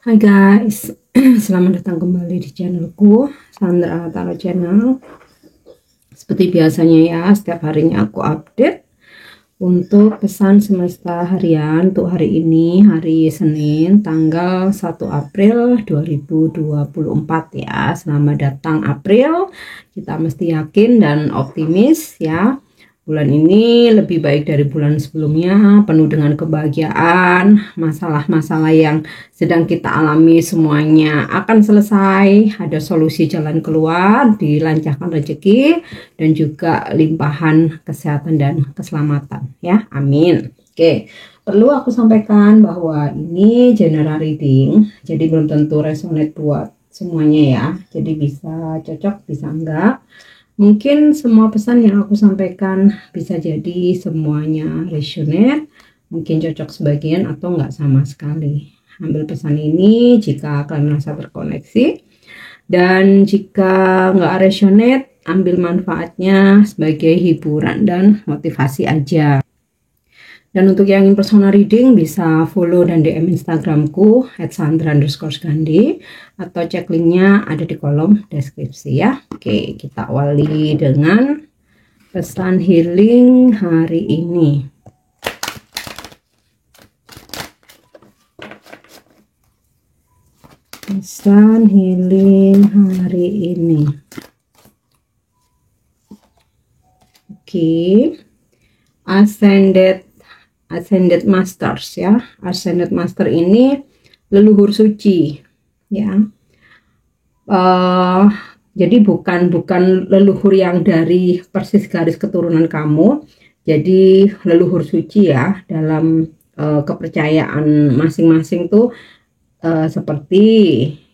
Hai guys, selamat datang kembali di channelku Sandra Tarot Channel. Seperti biasanya ya, setiap harinya aku update untuk pesan semesta harian untuk hari ini, hari Senin, tanggal 1 April 2024 ya. Selamat datang April, kita mesti yakin dan optimis ya. Bulan ini lebih baik dari bulan sebelumnya, penuh dengan kebahagiaan. Masalah-masalah yang sedang kita alami semuanya akan selesai. Ada solusi jalan keluar, dilancarkan rezeki, dan juga limpahan kesehatan dan keselamatan. Ya, amin. Oke, perlu aku sampaikan bahwa ini general reading, jadi belum tentu resonate buat semuanya ya. Jadi bisa cocok, bisa enggak. Mungkin semua pesan yang aku sampaikan bisa jadi semuanya resonate, mungkin cocok sebagian atau enggak sama sekali. Ambil pesan ini jika kalian merasa terkoneksi, dan jika enggak resonate, ambil manfaatnya sebagai hiburan dan motivasi aja. Dan untuk yang ingin personal reading bisa follow dan DM Instagramku @sandra_gandhi atau cek linknya ada di kolom deskripsi ya. Oke, kita awali dengan pesan healing hari ini. Pesan healing hari ini. Oke. Ascended Masters ya. Ascended Master ini leluhur suci ya. Jadi bukan leluhur yang dari persis garis keturunan kamu. Jadi leluhur suci ya, dalam kepercayaan masing-masing tuh seperti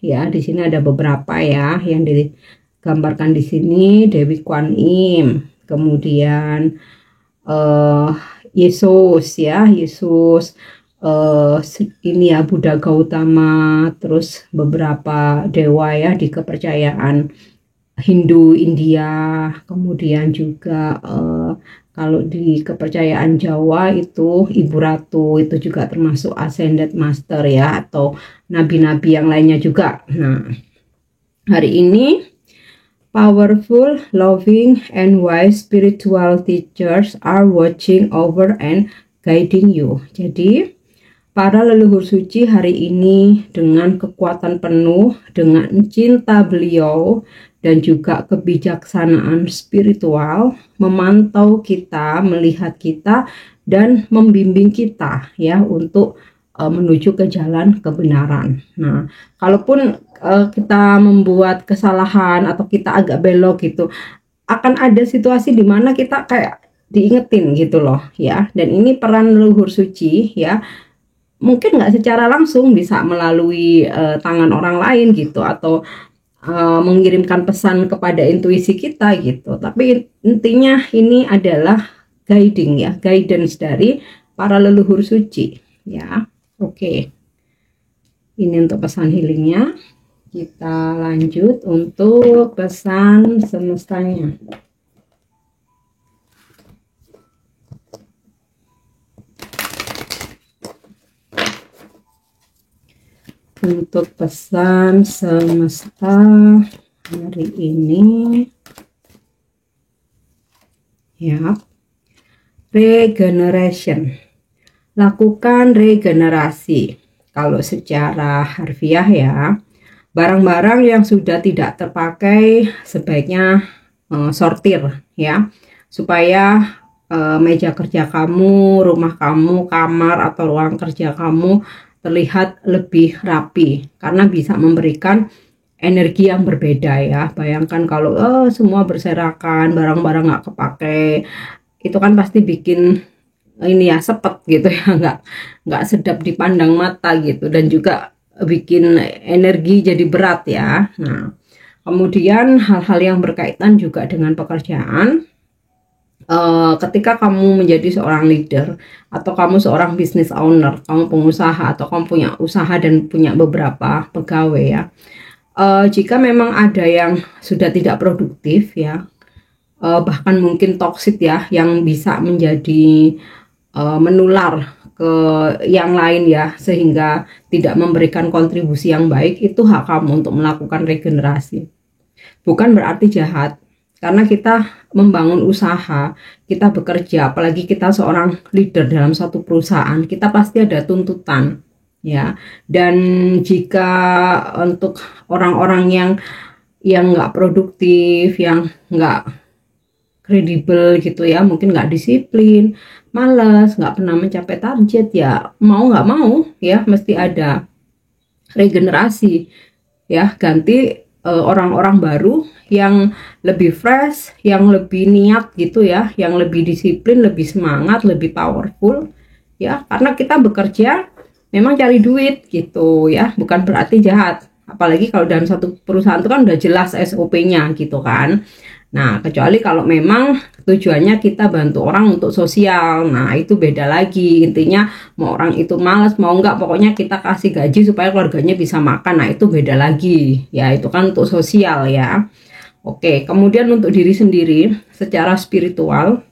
ya, di sini ada beberapa ya yang digambarkan di sini. Dewi Kuan Im, kemudian Yesus ya, Yesus, ini ya Buddha Gautama, terus beberapa dewa ya di kepercayaan Hindu India, kemudian juga kalau di kepercayaan Jawa itu Ibu Ratu, itu juga termasuk Ascended Master ya, atau nabi-nabi yang lainnya juga. Nah, hari ini powerful, loving, and wise spiritual teachers are watching over and guiding you. Jadi, para leluhur suci hari ini dengan kekuatan penuh, dengan cinta beliau, dan juga kebijaksanaan spiritual, memantau kita, melihat kita, dan membimbing kita ya untuk menuju ke jalan kebenaran. Nah, kalaupun kita membuat kesalahan atau kita agak belok gitu, akan ada situasi di mana kita kayak diingetin gitu loh ya. Dan ini peran leluhur suci ya, mungkin nggak secara langsung bisa melalui tangan orang lain gitu, atau mengirimkan pesan kepada intuisi kita gitu. Tapi intinya ini adalah guiding ya, guidance dari para leluhur suci ya. Oke, ini untuk pesan healingnya. Kita lanjut untuk pesan semestanya. Untuk pesan semesta hari ini ya, regeneration, lakukan regenerasi. Kalau secara harfiah ya, barang-barang yang sudah tidak terpakai sebaiknya sortir ya, supaya meja kerja kamu, rumah kamu, kamar atau ruang kerja kamu terlihat lebih rapi, karena bisa memberikan energi yang berbeda ya. Bayangkan kalau semua berserakan, barang-barang nggak kepake, itu kan pasti bikin ini ya, sepet gitu ya, nggak sedap dipandang mata gitu, dan juga bikin energi jadi berat ya. Nah, kemudian hal-hal yang berkaitan juga dengan pekerjaan, ketika kamu menjadi seorang leader atau kamu seorang business owner, kamu pengusaha atau kamu punya usaha dan punya beberapa pegawai ya, jika memang ada yang sudah tidak produktif ya, bahkan mungkin toksik ya, yang bisa menjadi menular ke yang lain ya, sehingga tidak memberikan kontribusi yang baik, itu hak kamu untuk melakukan regenerasi. Bukan berarti jahat, karena kita membangun usaha, kita bekerja, apalagi kita seorang leader dalam satu perusahaan, kita pasti ada tuntutan ya. Dan jika untuk orang-orang yang nggak produktif, yang nggak kredibel gitu ya, mungkin nggak disiplin, malas, nggak pernah mencapai target, ya mau nggak mau ya mesti ada regenerasi ya, ganti orang-orang baru yang lebih fresh, yang lebih niat gitu ya, yang lebih disiplin, lebih semangat, lebih powerful ya, karena kita bekerja memang cari duit gitu ya, bukan berarti jahat. Apalagi kalau dalam satu perusahaan itu kan udah jelas SOP-nya gitu kan. Nah, kecuali kalau memang tujuannya kita bantu orang untuk sosial, nah itu beda lagi. Intinya mau orang itu malas, mau enggak, pokoknya kita kasih gaji supaya keluarganya bisa makan, nah itu beda lagi. Ya, itu kan untuk sosial ya. Oke, kemudian untuk diri sendiri secara spiritual,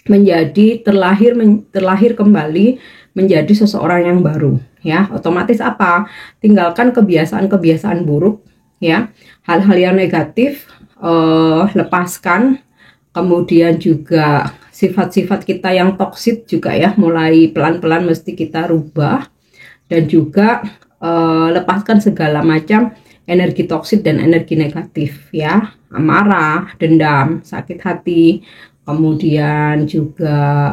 menjadi terlahir kembali menjadi seseorang yang baru ya. Otomatis apa? Tinggalkan kebiasaan-kebiasaan buruk ya, hal-hal yang negatif lepaskan. Kemudian juga sifat-sifat kita yang toksik juga ya, mulai pelan-pelan mesti kita rubah. Dan juga lepaskan segala macam energi toksik dan energi negatif ya, amarah, dendam, sakit hati, kemudian juga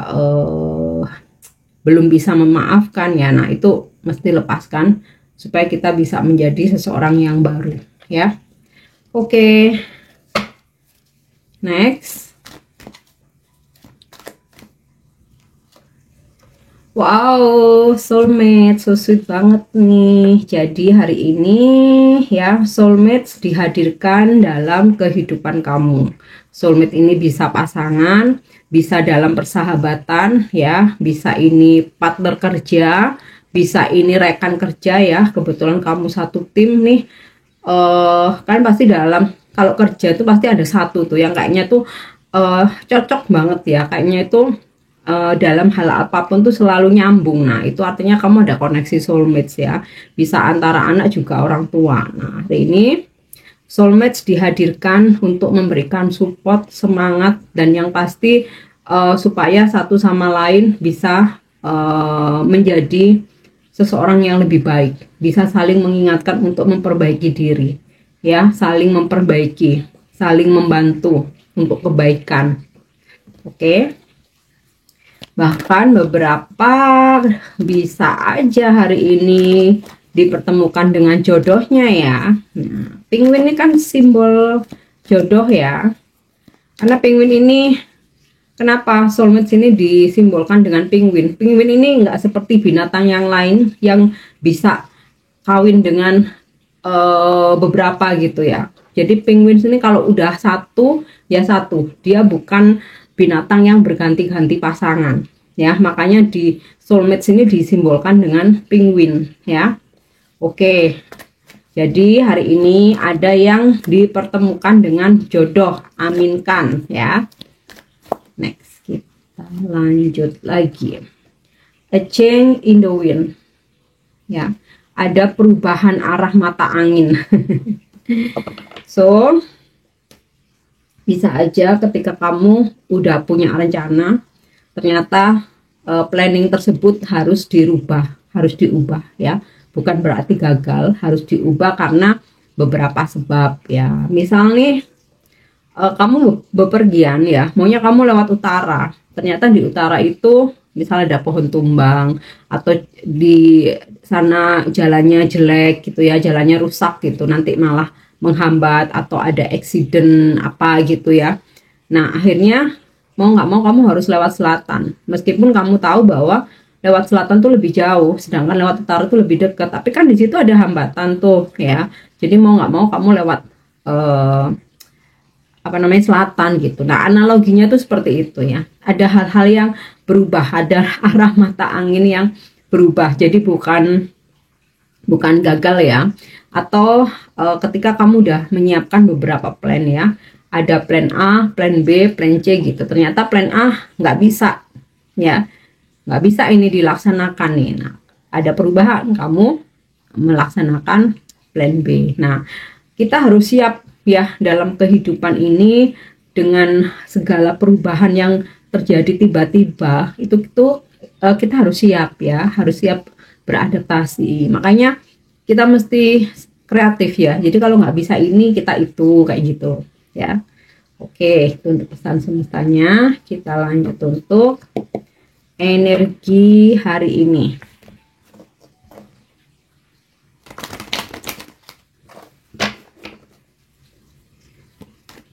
belum bisa memaafkan ya. Nah itu mesti lepaskan supaya kita bisa menjadi seseorang yang baru ya. Oke, next. Wow, soulmate, so sweet banget nih. Jadi hari ini ya, soulmate dihadirkan dalam kehidupan kamu. Soulmate ini bisa pasangan, bisa dalam persahabatan ya, bisa ini partner kerja, bisa ini rekan kerja ya. Kebetulan kamu satu tim nih, kan pasti dalam, kalau kerja itu pasti ada satu tuh yang kayaknya tuh cocok banget ya, kayaknya itu dalam hal apapun tuh selalu nyambung. Nah itu artinya kamu ada koneksi soulmates ya, bisa antara anak juga orang tua. Nah hari ini soulmates dihadirkan untuk memberikan support, semangat, dan yang pasti supaya satu sama lain bisa menjadi seseorang yang lebih baik, bisa saling mengingatkan untuk memperbaiki diri ya, saling memperbaiki, saling membantu untuk kebaikan. Oke. Bahkan beberapa bisa aja hari ini dipertemukan dengan jodohnya ya. Nah, penguin ini kan simbol jodoh ya. Karena penguin ini, kenapa soulmate ini disimbolkan dengan penguin? Penguin ini nggak seperti binatang yang lain yang bisa kawin dengan beberapa gitu ya. Jadi penguin ini kalau udah satu ya satu, dia bukan binatang yang berganti-ganti pasangan ya, makanya di soulmate ini disimbolkan dengan penguin ya. Oke, jadi hari ini ada yang dipertemukan dengan jodoh, aminkan ya. Next, kita lanjut lagi. A change in the wind ya, ada perubahan arah mata angin. So bisa aja ketika kamu udah punya rencana, ternyata planning tersebut harus dirubah, harus diubah ya. Bukan berarti gagal, harus diubah karena beberapa sebab ya. Misal nih kamu bepergian ya, maunya kamu lewat utara, ternyata di utara itu misalnya ada pohon tumbang, atau di sana jalannya jelek gitu ya, jalannya rusak gitu, nanti malah menghambat atau ada accident apa gitu ya. Nah akhirnya mau nggak mau kamu harus lewat selatan, meskipun kamu tahu bahwa lewat selatan tuh lebih jauh, sedangkan lewat utara tuh lebih dekat, tapi kan di situ ada hambatan tuh ya. Jadi mau nggak mau kamu lewat selatan gitu. Nah analoginya tuh seperti itu ya, ada hal-hal yang berubah, ada arah mata angin yang berubah, jadi bukan gagal ya. Atau ketika kamu udah menyiapkan beberapa plan ya, ada plan A, plan B, plan C gitu, ternyata plan A nggak bisa ya, nggak bisa ini dilaksanakan nih. Nah, ada perubahan, kamu melaksanakan plan B. Nah, kita harus siap ya dalam kehidupan ini dengan segala perubahan yang terjadi tiba-tiba. Itu kita harus siap ya, harus siap beradaptasi. Makanya kita mesti kreatif ya. Jadi kalau nggak bisa ini, kita itu kayak gitu ya. Oke, itu untuk pesan semestanya. Kita lanjut untuk energi hari ini.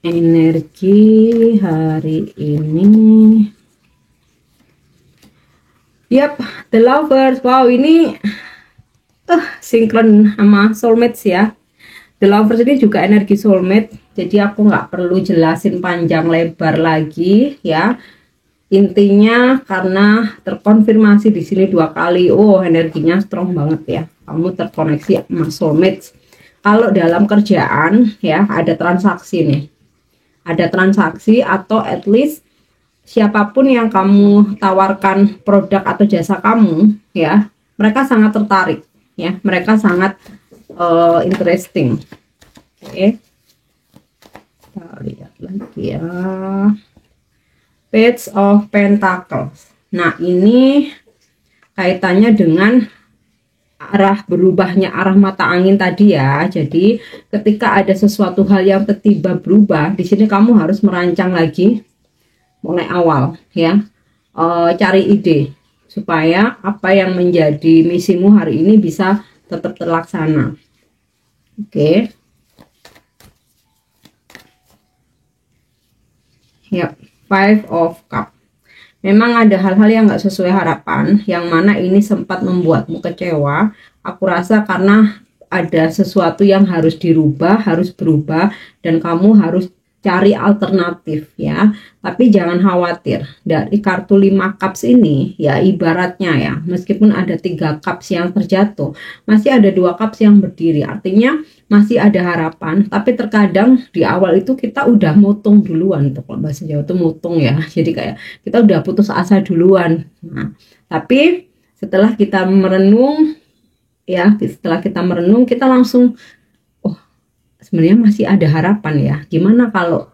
Energi hari ini. Yap, The Lovers. Wow, ini sinkron sama soulmates ya. The Lovers ini juga energi soulmate, jadi aku nggak perlu jelasin panjang lebar lagi ya. Intinya karena terkonfirmasi di sini 2 kali, oh energinya strong banget ya. Kamu terkoneksi sama soulmates. Kalau dalam kerjaan ya ada transaksi nih, ada transaksi atau at least siapapun yang kamu tawarkan produk atau jasa kamu ya, mereka sangat tertarik ya, mereka sangat interesting. Oke, kita lihat lagi ya, Page of Pentacles. Nah, ini kaitannya dengan arah berubahnya arah mata angin tadi ya. Jadi ketika ada sesuatu hal yang tiba-tiba berubah, di sini kamu harus merancang lagi mulai awal ya. Cari ide supaya apa yang menjadi misimu hari ini bisa tetap terlaksana. Oke. Yap, Five of Cup. Memang ada hal-hal yang nggak sesuai harapan, yang mana ini sempat membuatmu kecewa. Aku rasa karena ada sesuatu yang harus dirubah, harus berubah, dan kamu harus cari alternatif ya. Tapi jangan khawatir, dari kartu 5 cups ini ya ibaratnya ya, meskipun ada 3 cups yang terjatuh, masih ada 2 cups yang berdiri. Artinya masih ada harapan, tapi terkadang di awal itu kita udah mutung duluan tuh, kalau bahasa Jawa itu mutung ya. Jadi kayak kita udah putus asa duluan. Nah, tapi setelah kita merenung ya, setelah kita merenung kita langsung sebenarnya masih ada harapan ya. Gimana kalau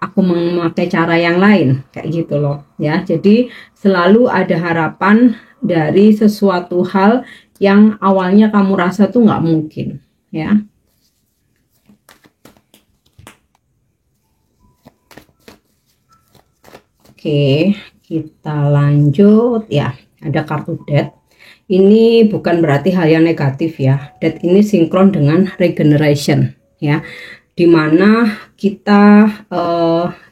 aku memakai cara yang lain kayak gitu loh ya. Jadi selalu ada harapan dari sesuatu hal yang awalnya kamu rasa tuh nggak mungkin ya. Oke, kita lanjut ya. Ada kartu Death. Ini bukan berarti hal yang negatif ya. Death ini sinkron dengan regeneration ya, dimana kita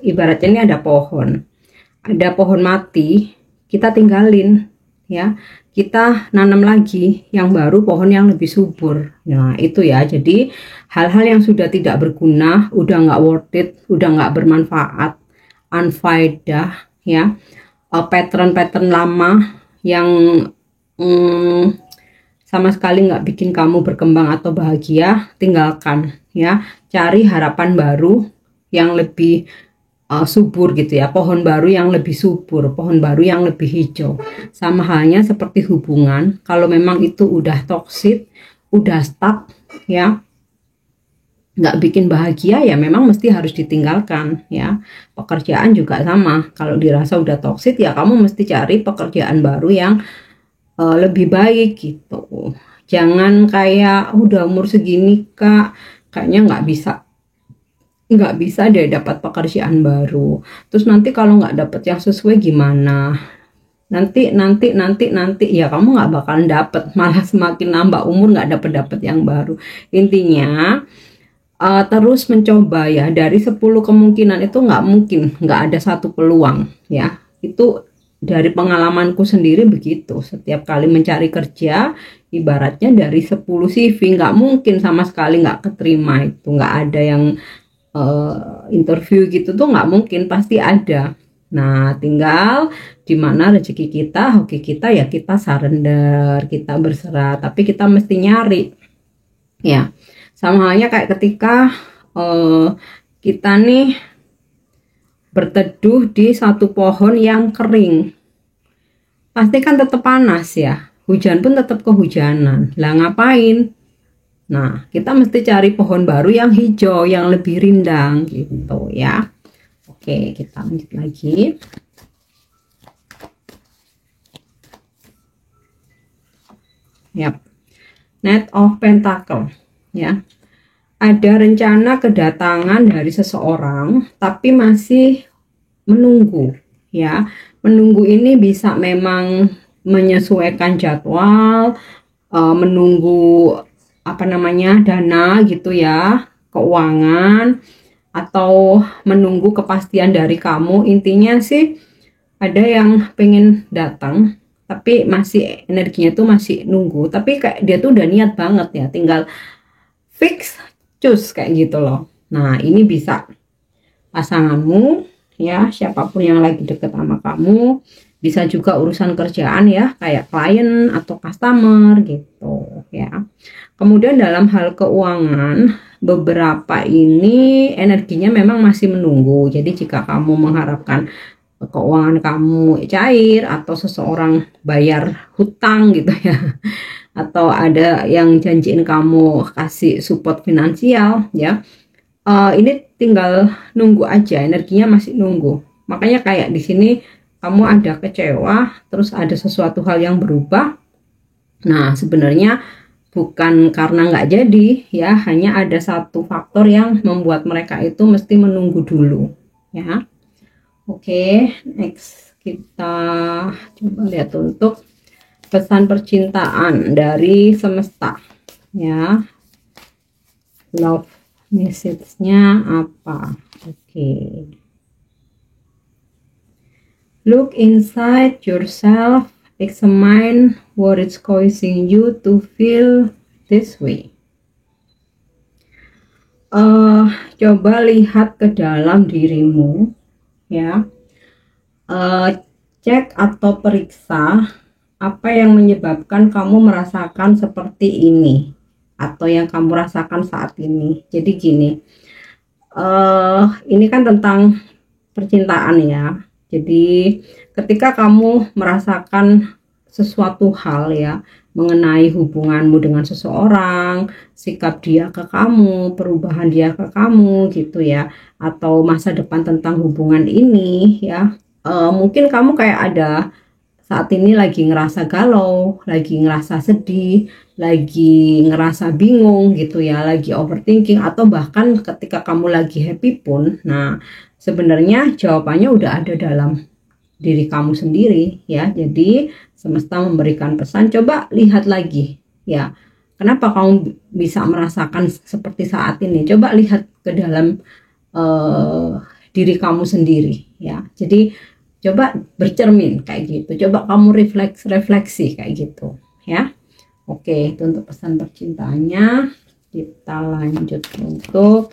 ibaratnya ini ada pohon mati, kita tinggalin ya, kita nanam lagi yang baru, pohon yang lebih subur. Nah itu ya, jadi hal-hal yang sudah tidak berguna, udah nggak worth it, udah nggak bermanfaat, unfaedah ya, pattern-pattern lama yang sama sekali nggak bikin kamu berkembang atau bahagia, tinggalkan ya. Cari harapan baru yang lebih subur gitu ya, pohon baru yang lebih subur, pohon baru yang lebih hijau. Sama halnya seperti hubungan, kalau memang itu udah toksik, udah stuck ya, nggak bikin bahagia ya, memang mesti harus ditinggalkan ya. Pekerjaan juga sama, kalau dirasa udah toksik ya kamu mesti cari pekerjaan baru yang lebih baik gitu. Jangan kayak udah umur segini kak, kayaknya nggak bisa deh dapat pekerjaan baru. Terus nanti kalau nggak dapat yang sesuai gimana? Nanti ya kamu nggak bakalan dapet, malah semakin nambah umur nggak dapet yang baru. Intinya terus mencoba ya. Dari 10 kemungkinan itu nggak mungkin nggak ada satu peluang ya. Itu dari pengalamanku sendiri begitu. Setiap kali mencari kerja, ibaratnya dari 10 CV nggak mungkin sama sekali nggak keterima. Itu nggak ada yang interview gitu tuh, nggak mungkin, pasti ada. Nah tinggal dimana rezeki kita, hoki kita ya, kita surrender, kita berserah, tapi kita mesti nyari ya. Sama halnya kayak ketika kita nih berteduh di satu pohon yang kering. pasti kan tetap panas ya. Hujan pun tetap kehujanan. Lah ngapain? Nah, kita mesti cari pohon baru yang hijau, yang lebih rindang gitu ya. Oke, kita lanjut lagi. Yap. Knight of Pentacle ya. Ada rencana kedatangan dari seseorang tapi masih menunggu ya. Menunggu ini bisa memang menyesuaikan jadwal, menunggu apa namanya dana gitu ya, keuangan, atau menunggu kepastian dari kamu. Intinya sih ada yang pengen datang tapi masih energinya tuh masih nunggu, tapi kayak dia tuh udah niat banget ya, tinggal fix cus kayak gitu loh. Nah ini bisa pasanganmu ya, siapapun yang lagi deket sama kamu, bisa juga urusan kerjaan ya, kayak klien atau customer gitu ya. Kemudian dalam hal keuangan, beberapa ini energinya memang masih menunggu. Jadi jika kamu mengharapkan keuangan kamu cair atau seseorang bayar hutang gitu ya, atau ada yang janjiin kamu kasih support finansial ya, ini tinggal nunggu aja, energinya masih nunggu. Makanya kayak di sini kamu ada kecewa, terus ada sesuatu hal yang berubah. Nah sebenarnya bukan karena nggak jadi ya, hanya ada satu faktor yang membuat mereka itu mesti menunggu dulu ya. Oke, next kita coba lihat untuk pesan percintaan dari semesta ya. Love message-nya apa? Oke. Look inside yourself, examine what is causing you to feel this way. Coba lihat ke dalam dirimu ya, cek atau periksa apa yang menyebabkan kamu merasakan seperti ini atau yang kamu rasakan saat ini. Jadi gini, ini kan tentang percintaan ya. Jadi ketika kamu merasakan sesuatu hal ya mengenai hubunganmu dengan seseorang, sikap dia ke kamu, perubahan dia ke kamu gitu ya, atau masa depan tentang hubungan ini ya, mungkin kamu kayak ada saat ini lagi ngerasa galau, lagi ngerasa sedih, lagi ngerasa bingung gitu ya, lagi overthinking, atau bahkan ketika kamu lagi happy pun. Nah sebenarnya jawabannya udah ada dalam diri kamu sendiri ya. Jadi semesta memberikan pesan, coba lihat lagi ya, kenapa kamu bisa merasakan seperti saat ini. Coba lihat ke dalam diri kamu sendiri ya. Jadi coba bercermin kayak gitu, coba kamu refleksi kayak gitu ya. Oke, itu untuk pesan percintaannya. Kita lanjut untuk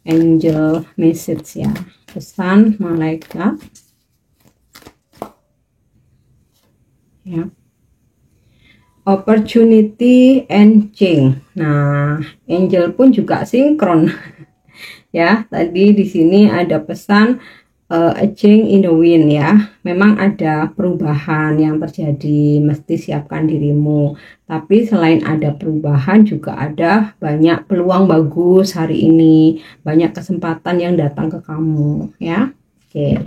angel message ya, pesan malaikat ya. Opportunity and change. Nah, angel pun juga sinkron ya. Tadi di sini ada pesan a change in the wind ya. Memang ada perubahan yang terjadi, mesti siapkan dirimu. Tapi selain ada perubahan juga ada banyak peluang bagus hari ini, banyak kesempatan yang datang ke kamu ya. Oke.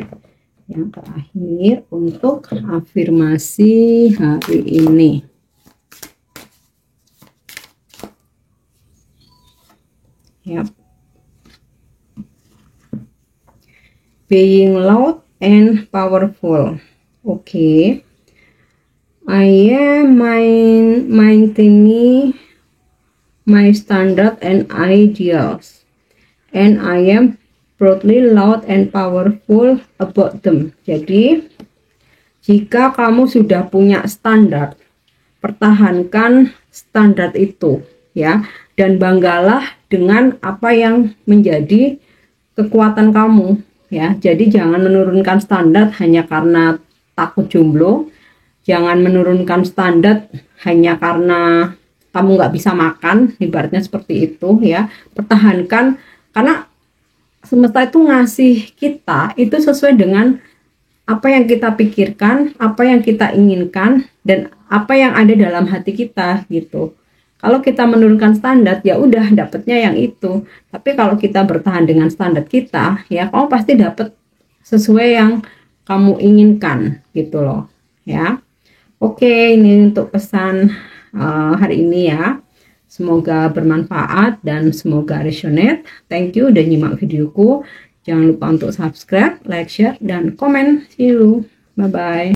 Yang terakhir untuk afirmasi hari ini. Yap. Being loud and powerful. Okay. I am maintaining my standard and ideals, and I am proudly loud and powerful about them. Jadi jika kamu sudah punya standar, pertahankan standar itu ya, dan banggalah dengan apa yang menjadi kekuatan kamu ya. Jadi jangan menurunkan standar hanya karena takut jomblo, jangan menurunkan standar hanya karena kamu nggak bisa makan, ibaratnya seperti itu ya. Pertahankan, karena semesta itu ngasih kita itu sesuai dengan apa yang kita pikirkan, apa yang kita inginkan, dan apa yang ada dalam hati kita gitu. Kalau kita menurunkan standar, ya udah dapetnya yang itu. Tapi kalau kita bertahan dengan standar kita, ya kamu pasti dapet sesuai yang kamu inginkan gitu loh, ya. Oke, ini untuk pesan hari ini ya. Semoga bermanfaat dan semoga resonate. Thank you udah nyimak videoku. Jangan lupa untuk subscribe, like, share, dan komen. See you. Bye-bye.